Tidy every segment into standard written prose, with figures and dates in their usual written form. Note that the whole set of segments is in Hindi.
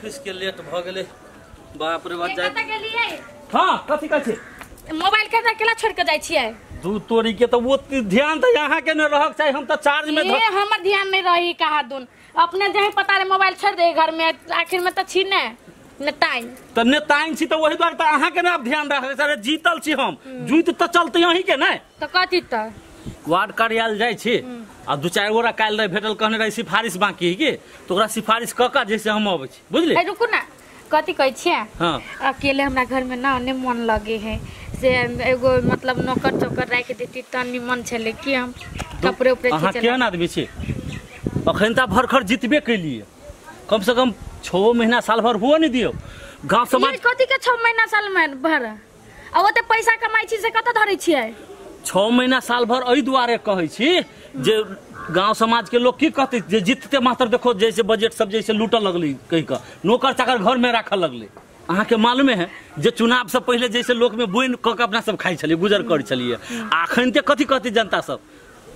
ऑफिस के लेट भ गेले बाप रे बाप कत गेलिए हां कथि कहै छी मोबाइल के अकेला छोड़ के जाय छियै दू तोरी के तो वो ध्यान त यहां के न रहक चाहि हम त चार्ज में ये हमर ध्यान नहीं रही कहा दून अपने जही पता रे मोबाइल छोड़ दे घर में आखिर में त छी ने टाइम त ने टाइम छी त वही द्वार त अहां के न अब ध्यान रख सर जीतल छी हम जुइत त चलते यही के न त कथि त वार्ड कार्यालय जाय छी आ दू चार गोरा काल रे भेटल कहने रही सिफारिश बाकी है के तो ओकरा सिफारिश क का जैसे हम आबै छी बुझली ए रुकू ना कथि कहै छियै हां अकेले हमरा घर में ना ने मन लगे है से एगो मतलब नौकर चौकर राख देती त निमन छले कि हम कपड़े ऊपर खींचे अहां केहन आदमी छी अखन ता भरखर जितबे कैलिए कम से कम 6 महीना साल भर हुआ नहीं दियो गांव समाज कथि के 6 महीना साल में भर आ ओते पैसा कमाई छी से कत धरै छियै 6 महीना साल भर एहि दुआरे कहै छी जे गांव समाज के लोग की कहते जे जीतते मात्र देखो जैसे बजट सब जैसे लूट लगली कहीं का नौकर चाकर घर में रख लगले अहाँ के मालूम है जे चुनाव से पहले जैसे लोग में बोइन क के अपना सब खाई छलिए गुजर कर छलिए अखन ते कथि कहते जनता सब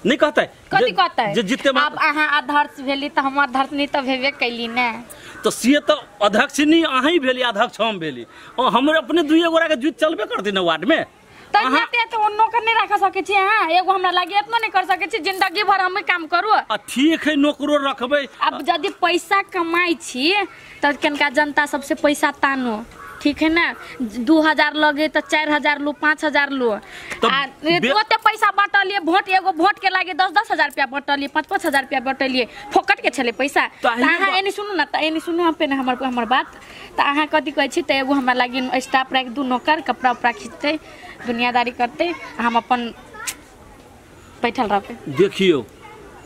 नहीं कहते कथि कहते जे जीतते अब अहाँ अध्यक्ष भेली त हम अध्यक्ष नहीं त भेबे कैली ने तो सी तो अध्यक्ष नहीं अहाँ ही भेली अध्यक्ष हम भेली और हमरे अपने दुइए गोरा के जुत चलबे करती न वार्ड में तो नौकर नहीं रख सके छी हां एगो हमरा लागे इतना नहीं कर सके छी जिंदगी भर हम काम करू ठीक है नौकरो रखबे अब यदि पैसा कमाई छी त कनका जनता सबसे पैसा तानो ठीक है ना 2000 लगे तो 4000 लो 5000 लो ओते पैसा बांटलिए वोट एगो वोट के लागे 10-10 हजार रुपया बांटलिए 5-5 हजार रुपया बांटलिए फोकट के छले पैसा अहाँ एनी सुनू ना त एनी सुनू पे ना हमर बात त अहाँ कथि कहै छी त एगो हमरा लागे स्टाफ राख दू नौकर कपड़ा उपड़ा खींचते दुनियादारी करते हम अपन बैठल रहते देखियो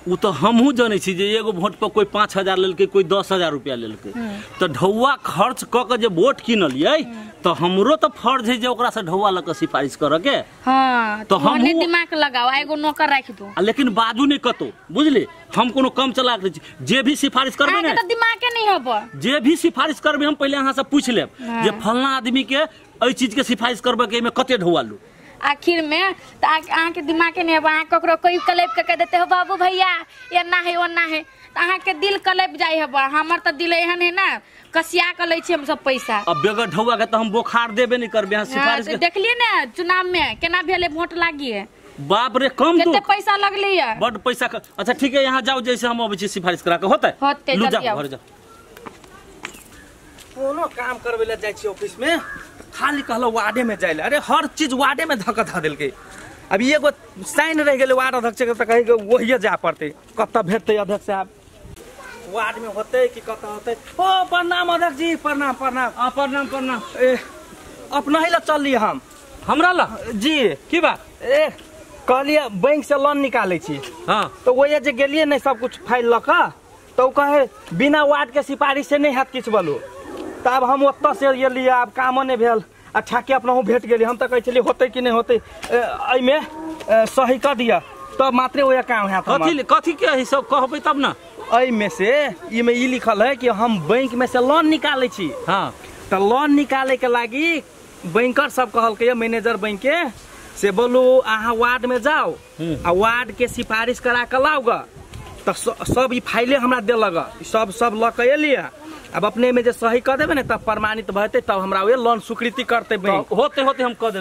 उ तो हमहू जाने छी जे एगो वोट पर कोई 5000 लेलके कोई 10000 रुपया लेलके तो ढौआ खर्च क के जे वोट किनलिए तो हमरो तो फर्ज है जे ओकरा से ढौआ ल के सिफारिश करे के हां तो हम दिमाग लगाओ एगो नौकर राख दो लेकिन बाजू नहीं कतो बुझली हम कोनो कम चला के जे भी सिफारिश करबे ना तो दिमाग के नहीं होबो जे भी सिफारिश करबे हम पहले अहाँ से पूछ लेब जे फलना आदमी के एई चीज के सिफारिश करबे के में कते ढौआ लू आखिर में त अहाँ के दिमाग के नहीं है ककरो कोई कलेब के कह देते हो बाबू भैया ये ना है वो ना है अहाँ के दिल कलेब जाय है हमर त दिल एहन है ना कसिया के लै छी हम सब पैसा अब बेगर ढौआ के त हम बोखार देबे नहीं करबे हम सिफारिश के देखलिए ना चुनाव में केना भेले वोट लागी है बाप रे कम कितने पैसा लगली है बड़ पैसा अच्छा ठीक है यहां जाओ जैसे हम अबै छी सिफारिश करा के होते लू जा घर जा कोनो काम करबे ले जाय छी ऑफिस में खाली कहलो वार्डे में जाइले अरे हर चीज वार्डे में धक्का धा देलके अब एगो साइन रह गेले वार्ड अध्यक्ष के त कहे के वही जा पड़ते कत भेटते अध्यक्ष साहब वार्ड में होते कि कत होते ओ प्रणाम अध्यक्ष जी प्रणाम प्रणाम प्रणाम प्रणाम ए अपना ही ला चल लिए हम हमरा ला जी की बात ए कहलिए बैंक से लोन निकाले छी हां तो वही जे गेलिए नहीं सब कुछ फाइल ल क तो कहे बिना वार्ड के सिफारिश से नहीं हाथ किछ बोलू तब हम ओत्ता से गेलिए अब काम नहीं भेल आ ठाके अपना भेट गेली हम त कहै छली होते कि नहीं होते एई में सही कर दिया तब मात्रे ओया काम है कथि कथि के है सब कहबे तब ना एई में से ई में ई लिखल है कि हम बैंक में से लोन निकाले छी हां त लोन निकाले के लागी बैंकर सब कहल के मैनेजर बैंक के से बोलू आहा वार्ड में जाओ आ वार्ड के सिफारिश करा के लाओ ग त सब ई फाइले हमरा देलग सब ल के एलिए अब अपने में जे सही कर देबे ने तब प्रमाणित भते तब हमरा वे लोन स्वीकृति करते बैंक होते होते हम क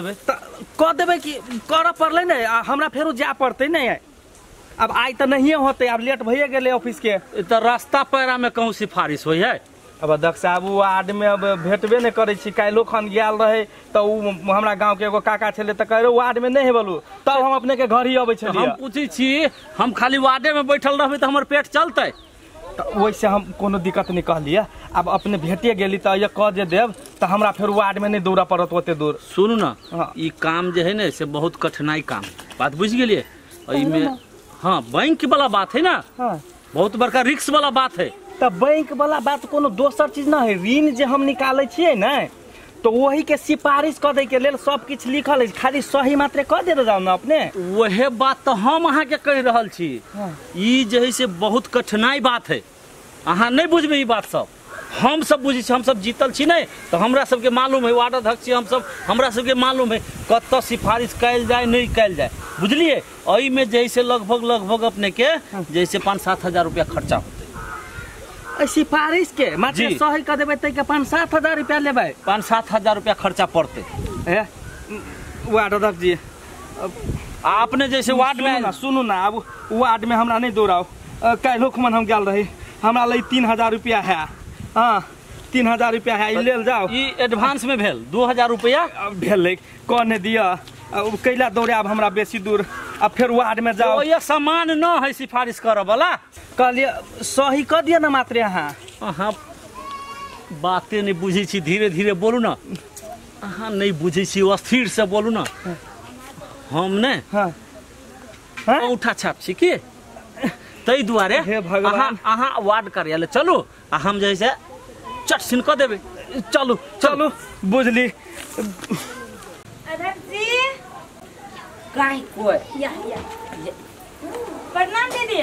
देबे कि कर पड़ले ने हमरा फेरो जा पड़ते नहीं अब आई त नहीं होते अब लेट भइए गेले ऑफिस के त रास्ता पैरा में कहूं सिफारिश होय है अब अध्यक्ष साहब वार्ड में अब भेटबे नहीं करे छी काइलो खन गेल रहे त हमरा गांव के एगो काका छले त कहे वार्ड में नहीं बोलू तब हम अपने के घर ही आबै छलिए हम पूछी छी हम खाली वार्डे में बैठल रहबे त हमर पेट चलते वैसे हम कोनो दिक्कत नहीं कहलिए अब अपने भेटे गेली त ये कह दे देव त हमरा फिर वार्ड में नहीं दौड़ा पड़त ओते दूर सुनू ना ई काम जे है ना से बहुत कठिनाई काम बात बुझ गेलिए एई में हां बैंक वाला बात है ना बहुत बड़का रिस्क वाला बात है त बैंक वाला बात कोनो दोसर चीज ना है ऋण जे हम निकाले छिए ना तो वही के सिफारिश कर दे के लेल सब किछ लिखल है खाली सही मात्रे कर दे जाओ ना अपने वहे बात तो हम अहाँ के कह रहल छी ई जे है से बहुत कठिनाई बात है अहाँ नहीं बुझबे ई बात सब हम सब बुझी हम सब जीतल छी नहीं तो हमरा सब के मालूम है वार्ड अध्यक्ष हम सब हमरा सब के मालूम है कत सिफारिश कैल जाए नहीं कैल जाए बुझलिए एई में जैसे लगभग अपने के जैसे 5-7 हजार रुपया खर्चा होते सिफारिश के मतलब सही कर देबै त 5-7 हजार रुपया लेबै। 5-7 हजार रुपया खर्चा पड़ते। वार्ड अध्यक्ष जी आपने जैसे वार्ड में सुनू ना, अब वार्ड में हमरा नहीं दौड़ाओ। काल्हो खमन हम गेल रही, हमरा लई 3000 रुपया है। हाँ 3000 रुपया है, ई लेल जाओ। ई एडवांस में भेल 2000 रुपया भेल कौन दिया कैला दौड़ाब हमरा बेसी दूर। अब फिर वार्ड में जाओ। ये सामान न है सिफारिश करे वाला। कहलिए सही कर दिया ना मात्र यहाँ। अहाँ बातें नहीं बुझे छी, धीरे धीरे बोलू ना। अहाँ नहीं बुझे छी, स्थिर से बोलू ना। हम ने अंगूठा छाप छी की तई दुआरे अहाँ वार्ड कार्यालय चलू आ हम जैसे चट सिन क देबे। चलू चलू बुझली। अध्यक्ष जी काहे कोई या प्रणाम दीदी।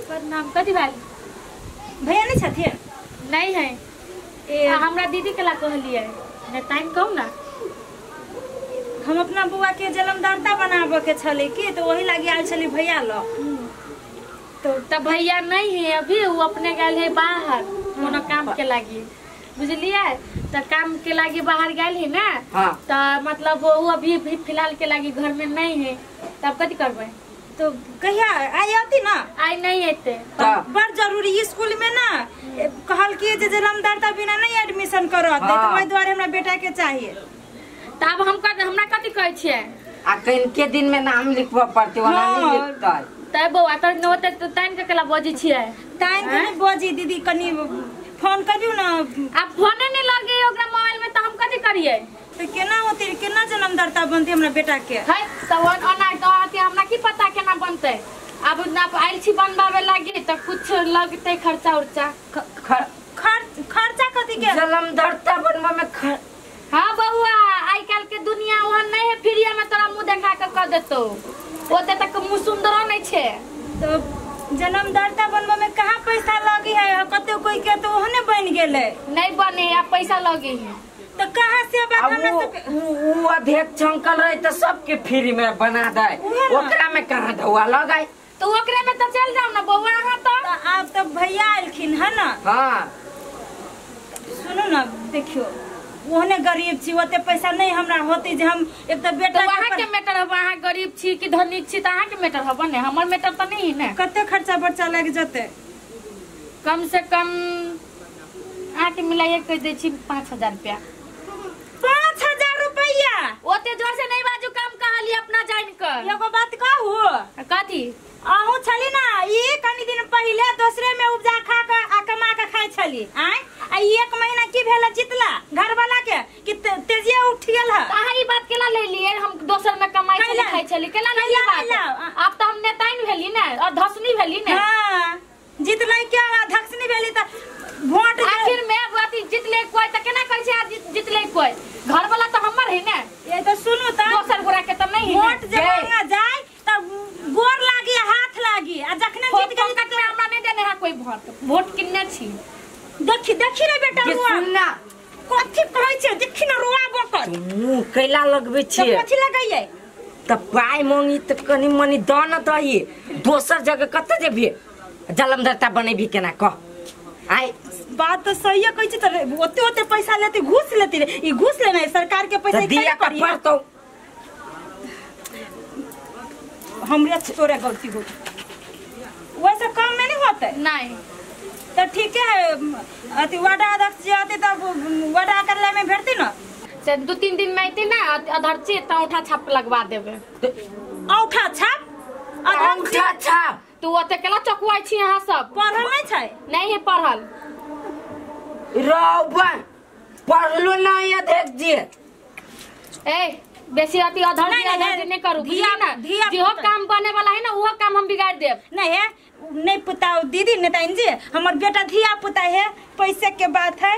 प्रणाम कथी भाई भैया नहीं छथिन? नहीं है हमरा दीदी के ला कहलिए ने टाइम कहू ना। हम अपना बुआ के जन्मदाता बनाबे के छले की तो वही लागी आल छली भैया लो। तो तब भैया नहीं है अभी, वो अपने गए है बाहर कोनो काम के लागी, बुझलिए। तो काम के लागी बाहर गए है ना। तो मतलब वो अभी फिलहाल के लागी घर में नहीं है। तब कथी करबे? तो कहिया आई आती ना? आई नहीं आते बड़ जरूरी स्कूल में ना कहल की जे जन्मदाता बिना नहीं एडमिशन करत। तो वही द्वारे हमरा बेटा के चाहिए। तब हमरा कथी कहै छियै? आ कहीं के दिन में नाम लिखवा पड़ते वाला नहीं लिखता। तब बौआ तर न होते तो टाइम के केला बजी छियै? टाइम के नहीं बजी दीदी, कनी फोन करियो ना। अब फोने नहीं लगे ओकरा मोबाइल में, तो हम कथी करिए? तो केना होती, केना जन्मदाता बनते हमरा बेटा के? है तो ओना तो आके हमरा की पता केना बनते। अब ना आइल छी बनबावे लागी तो कुछ लगते खर्चा उर्चा। खर्चा कथी के? जन्मदाता बनवा में हाँ बउआ, आई काल के दुनिया वहां नहीं है फ्री में तोरा मुंह देखा के कर देतो। ओते तक मुंह सुंदर नहीं छे। तो जन्मदाता बनवा में कहाँ पैसा लगी है? कते कोई के तो ओहने बन गेले नहीं बने, अब पैसा लगे है। तो कहाँ से बात हमरा वो अध्यक्ष अंकल रहे तो सबके फ्री में बना दे, ओकरा में कहाँ धुआ लगाए? तो ओकरे में तो चल जाओ ना बउआ। अहाँ तो आप तो भैया आलखिन है ना। हाँ सुनो ना, देखियो ओहने गरीब छी, ओते पैसा नहीं हमरा होती जे हम एक तो बेटा तो वहाँ के मैटर है। वहाँ गरीब छी कि धनिक छी, तो अहाँ के मैटर है बने, हमर मैटर तो नहीं है ना। कते खर्चा बर्चा लग जते? कम से कम आके मिलाइए कह दे छी 5000 रुपया। 5000 रुपया? ओते जोर से नहीं बाजू, कम कहली अपना जान कर। एगो बात कहू कथी? आहू छली ना ई कनी दिन पहले दूसरे में उपजा खा के आ कमा के खाई छली। आय आ 1 महीना की भेला जितला घर वाला के कि तेजिया उठ गेल है। अहाँ ई बात केला ले लिए? हम दोसर में कमाई छली खाई छली केला ले ली बात? अब तो हम नेताइन भेली ना और धसनी भेली ना। हां जितलै क्या धसनी भेली त वोट आखिर में बाती जितले कोई त केना कर छै? जितले कोई घर वाला तो हमर है ना। ये तो सुनो त दोसर गोरा के तो नहीं है। वोट जब जाए तब गोर लागी हाथ लागी आ जखने जीत गई तक में हमरा नहीं देने है कोई वोट किन्ने छी। देखी रे बेटा रुआ सुनना कथि कहै छै? देखी ना रुआ बकर मुंह कैला लगबे छी? कथि लगाइए? त पाई मांगी त कनी मनी दान दही, दोसर जगह कत जेबी? जन्मदाता बनेबी केना कह? आई बात तो सही है, कहै छै त ओते पैसा लेती घूस लेती रे। ई घूस लेना है सरकार के पैसा दिया करी पड़तो। हमरे छोरे गलती हो वैसे काम में नहीं होते नहीं। तो ठीक है अति वार्ड अध्यक्ष जी आते तब वार्ड कार्यालय में भेटती ना से 2-3 दिन में आती ना अधरची त औठा छाप लगवा देबे। औठा छाप? अंगूठा छाप तू ओते केला चकवाई छी? यहाँ सब पढ़ल नहीं छै? नहीं है पढ़ल। रौबन पढ़लो नहीं अध्यक्ष जी। ए बेसी अति अधर नहीं करू, बुझली ना। जो काम बने वाला है ना वो काम हम बिगाड़ देब। नहीं है नहीं पुताओ दीदी नेताइन जी, हमर बेटा धिया पुता है, पैसे के बात है।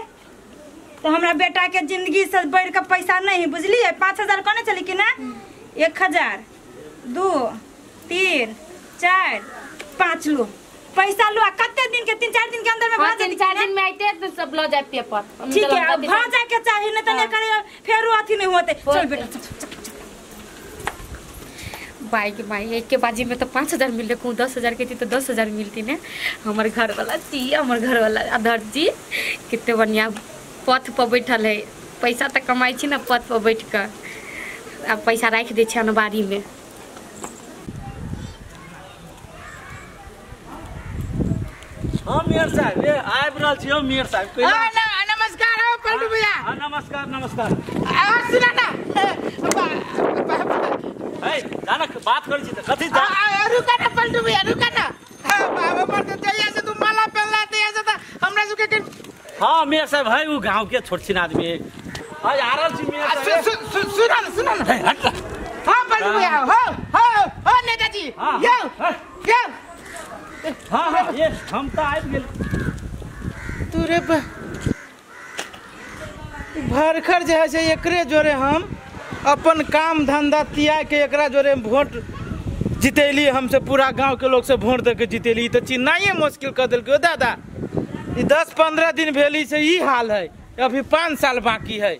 तो हमरा बेटा के जिंदगी से बढ़ के पैसा नहीं है, बुझलिए। 5000 कोने चली कि ना? 1000 2 3 4 5 लो पैसा लो। कते दिन के? 3-4 दिन के अंदर में हाँ, 3-4 दिन में आते तो सब लो जाए पेपर। ठीक है अब भा जाए के चाहिए नहीं तो नहीं करे फेरो अथी नहीं होते। चल बेटा बाई के बाई एक के बाजी में तो 5000 मिल रहे, 10,000 के थी तो 10,000 मिलती ने। हमारे घर वाला जी, हमारे घर वाला आदर जी कितने बढ़िया पथ पर बैठल है, पैसा तो कमाई छी ना पथ पर बैठ कर, अब पैसा रख दे छे अनबारी में। हाँ मेयर साहब, ये आबि रहल छी हम मेयर साहब। नमस्कार हो पलटू भैया। हाँ नमस्कार नमस्कार। सुना ना जाना बात करी छी त कथी रुका ना पलटू भैया, रुका ना। बाबा पर तो जइया से तू माला पहनला ते ऐसे त हमरा सुके के। हाँ मेयर साहब है, वो गांव के छोट छिन आदमी है। आज आ रहल छी मेयर साहब। सुना ना। हां पलटू भैया, हो नेताजी। यो हाँ ये हम तो आबि गेल। तू रे भरखर जे है से एकरे जोरे हम अपन काम धंधा तिया के एकरा जोरे वोट जितेली, हमसे पूरा गांव के लोग से वोट दे के जितेली। तो चिन्नाइए मुश्किल कर दिल के दादा। 10-15 दिन भेली से ही हाल है, अभी 5 साल बाकी है।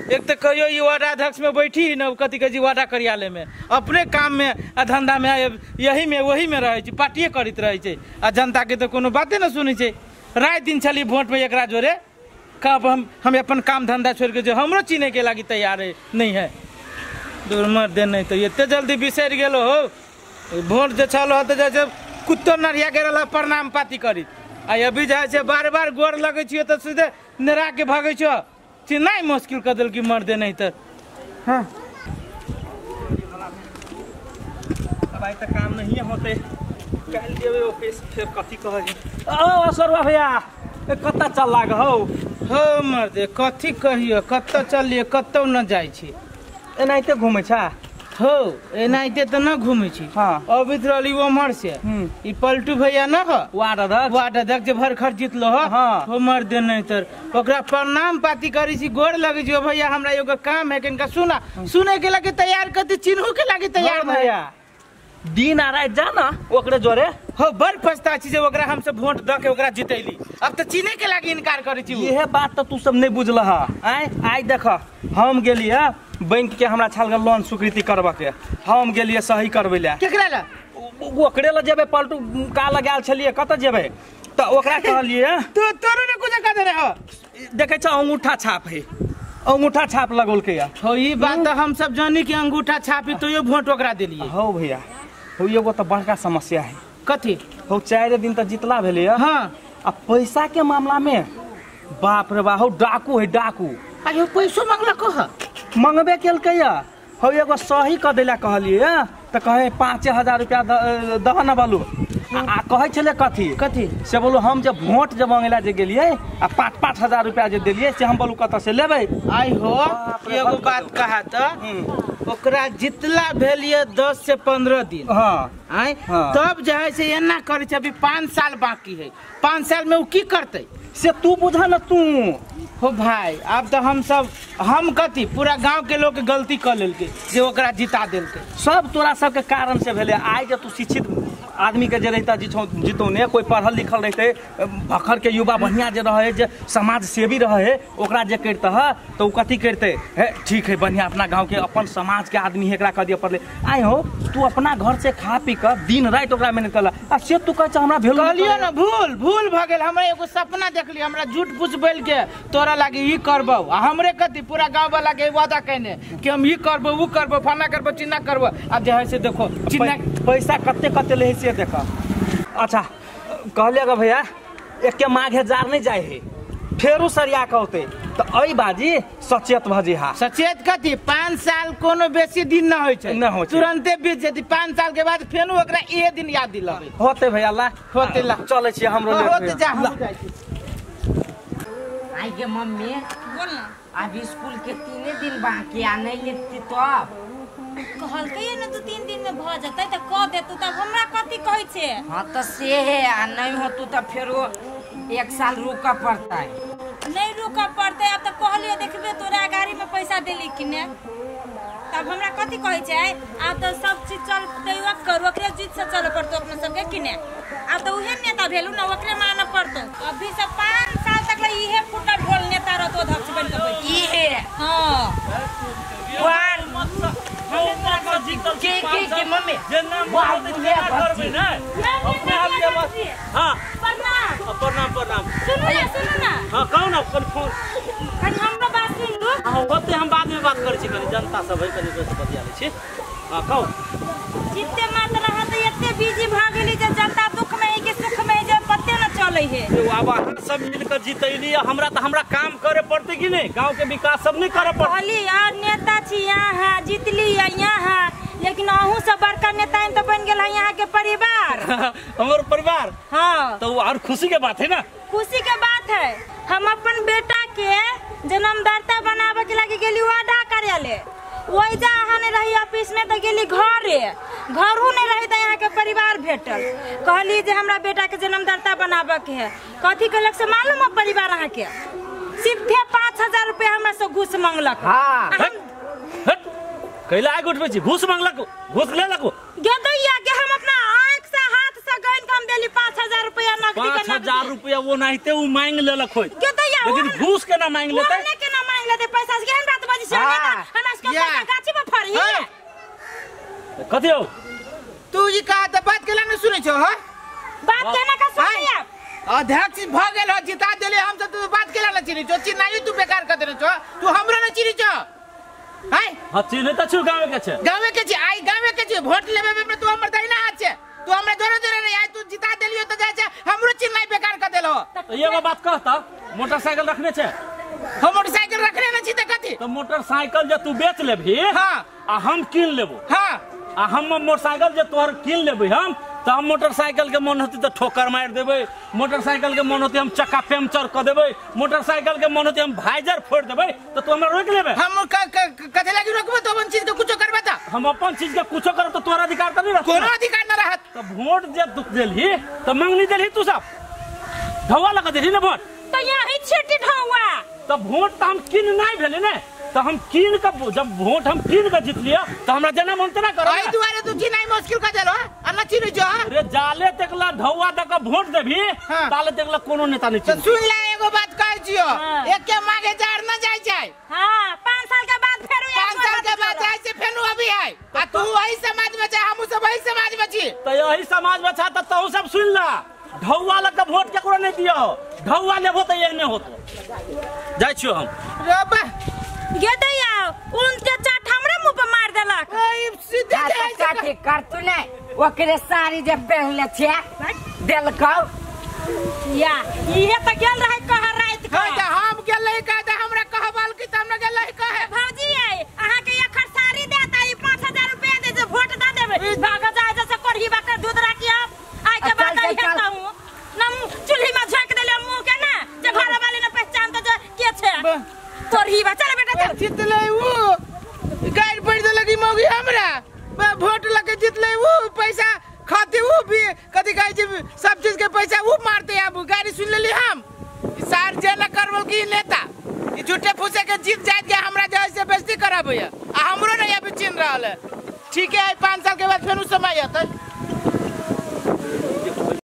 एक तो कहियो ये वार्डाध्यक्ष में बैठी न कथी कह वार्डा कार्यालय में अपने काम में आ धंधा में यही में वही में रहे छी, पार्टिए करते रहे आ जनता के तो कोनो बाते न सुनी छै। रात दिन चली वोट में एकरा जोरे कब हम अपन काम धंधा छोड़ के जो हमरो चीने के लागी तैयार है नहीं है। दूर मर दे नहीं तो इतने जल्दी बिसर गेलो हो। वोट जे छल हो तो जैसे कुत्तो नरिया के रहा प्रणाम पाती करी आ अभी जाए बार बार गोर लगे छियो तो सीधे नरा के भागे छो। चिन्नाई मुश्किल कर दिल की मर दे नहीं तो। हाँ अब आई तक काम नहीं होते, कल जेबे ऑफिस फिर कथी कहे। ओ सरवा भैया कत्ता चल लाग हो मर दे कथी कहियो, कत्तो चलिए कत्तो न जाय छी। एनाइते घूमे छा हो एनाइते तो न घूमे छी। हाँ अभी रही उमर से ई पलटू भैया न हो वार्ड अध्यक्ष जे भरखर जीतलो हो। हाँ हो मर दे नहीं तर ओकरा प्रणाम पाती करी छी, गोर लगे छी। भैया हमरा एगो काम है किनका सुने के लगे तैयार करते, चिन्हू के लगे तैयार भैया। दिन आ रहा है जाना ओकरे जोरे हो बड़ पछता छी जे ओकरा हमसे वोट द के ओकरा जितैली। अब तो चिन्हे के लागी इनकार करे छी। यह बात तो तू सब नहीं बुझल है। आई देख हम गेलिए बैंक के हमरा छाल लोन स्वीकृति करबा के, हम गेलिए सही करबे ले। केकरा ला ओकरे ला जेबे पलटू का लगाल छलिए कत जेबे तो ओकरा कहलिए तो तोरो ने कुछ कर दे हो। देखे छ अंगूठा छाप है, अंगूठा छाप लगोल के हो। ई बात तो हम सब जानी कि अंगूठा छापी तो ये वोट ओकरा देलिए। हो भैया हो एगो तो बड़का समस्या है। कथी हो 4 दिन तक जितला भेले। हाँ अब पैसा के मामला में बाप रे बाप हो डाकू है डाकू। अरे पैसो मांगला कह मंगबे केलकै हो एगो सही कर देला कहलिए तो कहे 5,000 रुपया दह न बोलू आ कहे छले कथी से बोलू हम जब वोट जब मांगेला जे गेलिए आ 5,000 रुपया जे देलिए से हम बोलू कत से लेबै। आई हो एगो बात कहा तो ओकरा जितला भेलिए 10 से 15 दिन। हाँ आई तब जे है से एना करे छै। अभी 5 साल बाकी है, 5 साल में वो की करते से तू बुझा न तू हो भाई। अब तो हम कथी पूरा गांव के लोग के गलती कर लेलके जे ओकरा जिता देलके। सब तोरा सबके कारण से भेले। आइ जे तू शिक्षित आदमी के जे रहता जितो ने कोई पढ़ल लिखल रहते भखर के युवा बढ़िया जे रहे जे समाज सेवी रहे ओकरा जे करते है तो वो कथी करते है ठीक है बढ़िया अपना गांव के अपन समाज के आदमी है एकरा कह दिया पड़ले। आई हो तू अपना घर से खा पी कर दिन रात ओकरा मेहनत करला आ से तू कह हमरा भेल कहलियो ना भूल भ गेल। हमरा एगो सपना देखली, हमरा झूठ पूछ बोल के तोरा लागी ई करबो आ हमरे कथी पूरा गांव वाला के वादा कहने कि हम ई करबो वो करबो फना करबो चिन्ना करबो। अब जे है से देखो चिन्ना पैसा कते ले से देखा। अच्छा कहलिएगा भैया एक के माघे जार नहीं जाए है फेरू सरिया कहते तो अई बाजी सचेत भजी हा। सचेत कथी 5 साल कोनो बेसी दिन न होय छै, न हो तुरंते बीत जेती। 5 साल के बाद फेनु ओकरा ए दिन याद दिलाबे होते भैया ला होते ला चले छी हमरो ले होते जा हम जाय छी। आई के मम्मी बोल ना अभी स्कूल के 3 दिन बाकी आ नहीं लेती तो कहलकै न 2-3 दिन में भ जतै त क देतु तब हमरा कथी कहै छे। हाँ तो से है आ नहीं हो तो फिर 1 साल रुका पड़ता है। नहीं रुका पड़ते। अब तो कहलियो देखबे तोरा गाड़ी में पैसा देली कि ने तब हमरा कथी कहै छै। अब तो सब चीज चल देवा कर ओकरे जीत से चले पड़तो अपने सबके कि ने। अब तो उहे नेता भेलु न ओकरे माने पड़तो। अभी से 5 साल तक ले इहे फुटा ढोल नेता रहतो अध्यक्ष बन के बैठ। ई है हां वन के मम्मी जे नाम करबे ना अपने हाथ के बस। हां प्रणाम सुनो ना हां कौन ना फोन कनी हमरा बात सुन लो। हां होते हम बाद में बात करै छी कनी जनता सब है कनी बस बतिया लै छी। हां कहो जिते मात्र रहत एते बिजी भ गेली जे जनता दुख में है कि सुख में जे पत्ते न चले है। अब हम सब मिलकर जीतैली हमरा काम करे पड़ते कि नहीं गांव के विकास सब नहीं करे पड़ते। कहली यार नेता छी यहाँ जीतली यहाँ लेकिन अहू से बड़का नेता तो बन गेल है यहाँ के परिवार। हमारे परिवार हाँ तो और खुशी के बात है ना। खुशी के बात है हम अपन बेटा के जन्मदाता बनावे के लगे गेली वादा कार्यालय वही जा नहीं रही ऑफिस में तो गेली घरू नहीं रही तो यहाँ के परिवार भेटल कहली जे हमरा बेटा के जन्मदाता बनावे के है कथी कहलक से मालूम है परिवार अहाँ के सीधे 5000 रुपया हमरा से घूस मांगलक। कैला आग उठबे छी घूस मांगलक घूस लेलक गे दैया के हम अपना आंख से हाथ से गइन कम देली 5000 रुपया नकदी के 5000 रुपया वो नाहीते वो मांग लेलक होय गे दैया लेकिन घूस के ना मांग लेते ओने के ना मांग लेते पैसा से केहन बात बजी से हमरा से पैसा गाछी में फरही कथि हो तू जी का त बात केला न सुनै छो ह बात केना का सुनिया अध्यक्ष भ गेल हो जिता देले हम त तू बात केला न चिनी छो चिन्नाई तू बेकार कर देने छो तू हमरा न चिनी छो हाय हां चिन्ह त छु गांव के छे आई गांव के छे वोट लेबे में तू हमर दहिना हाथ छे तू हमरे जोरे जोरे नहीं आई तू जिता देलियो त जाय छे हमरो चिन्नाई बेकार कर देलो। तो एगो बात कहता मोटरसाइकिल रखने छे हम मोटरसाइकिल रखने न छी त कथि तो मोटरसाइकिल जे तू बेच लेबी हां आ हम किन लेबो हां आ हम मोटरसाइकिल जे तोहर किन लेबे हम तो हम मोटरसाइकिल के मन होती तो ठोकर मार देबे मोटरसाइकिल के मन होती हम चक्का पंचर कर देबे मोटरसाइकिल के मन होती हम भाइजर फोड़ देबे तो तू हमरा रोक लेबे हम कथे लागी रोकबे तो अपन चीज के कुछो करबे त हम अपन चीज के कुछो करब तो तोरा अधिकार त नहीं रहत कोनो अधिकार न रहत। तो वोट जे तू देलही तो मंगनी देलही तू सब ढवा लगा देलही ना वोट तो यही छेटी ढौवा तो वोट तो हम किन नहीं भेले ने तो हम किन का जब वोट हम किन का जीत लिया तो हमरा जना मनते ना करो आई दुआरे तू चिन्नाई मुश्किल का देलो अन्ना चिनी जो रे जाले तकला ढौवा तक वोट देबी ताले तकला कोनो नेता नहीं तो चिन्ह सुन ले एगो बात कह जियो एक के मांगे जार न जाय जाय हां 5 साल के बाद फेर 5 साल के बाद जाय से फेनु अभी है आ तू वही समाज में छे हमहु सब वही समाज में छी तो यही समाज में छा तो सब सुन ला ढौवा लग वोट केकरो नहीं दियो ढौवा लेबो तो ये नहीं होतो जाय छियो हम रे बा गे दैया उनके चाट हमरे मुंह पे मार देलक ई सीधे जाय काटे कर तू ने ओकरे साड़ी जे पहनले छे देलकौ या इहे त गेल रहे कह रात कह दे हम गेलै कह दे हमरा कहबाल की त हमरा गेलै कहे भौजी आई अहाँ के एक साड़ी देता ई 5000 रुपया दे जे वोट द देबे भाग जाए जैसे कोढ़ी बकर दूध राखी अब आई के बाद आई हेता हूं नम चूल्ही में झोंक देले मुंह के ना जे घर वाले ने पहचान तो के छे तोरही बा चल बेटा चल जितले वो गाइड पड़ दे लगी मौगी हमरा वोट लगे जितले वो पैसा खाते वो भी कदी कहे जे सब चीज के पैसा वो मारते हैं अब गाड़ी सुन लेली हम सार जे न करबो की नेता ई झूठे फूसे के जीत जात के हमरा जैसे बेइज्जती कराबे आ हमरो नहीं अभी चिन्ह रहल है ठीक है 5 साल के बाद फेनु समय आते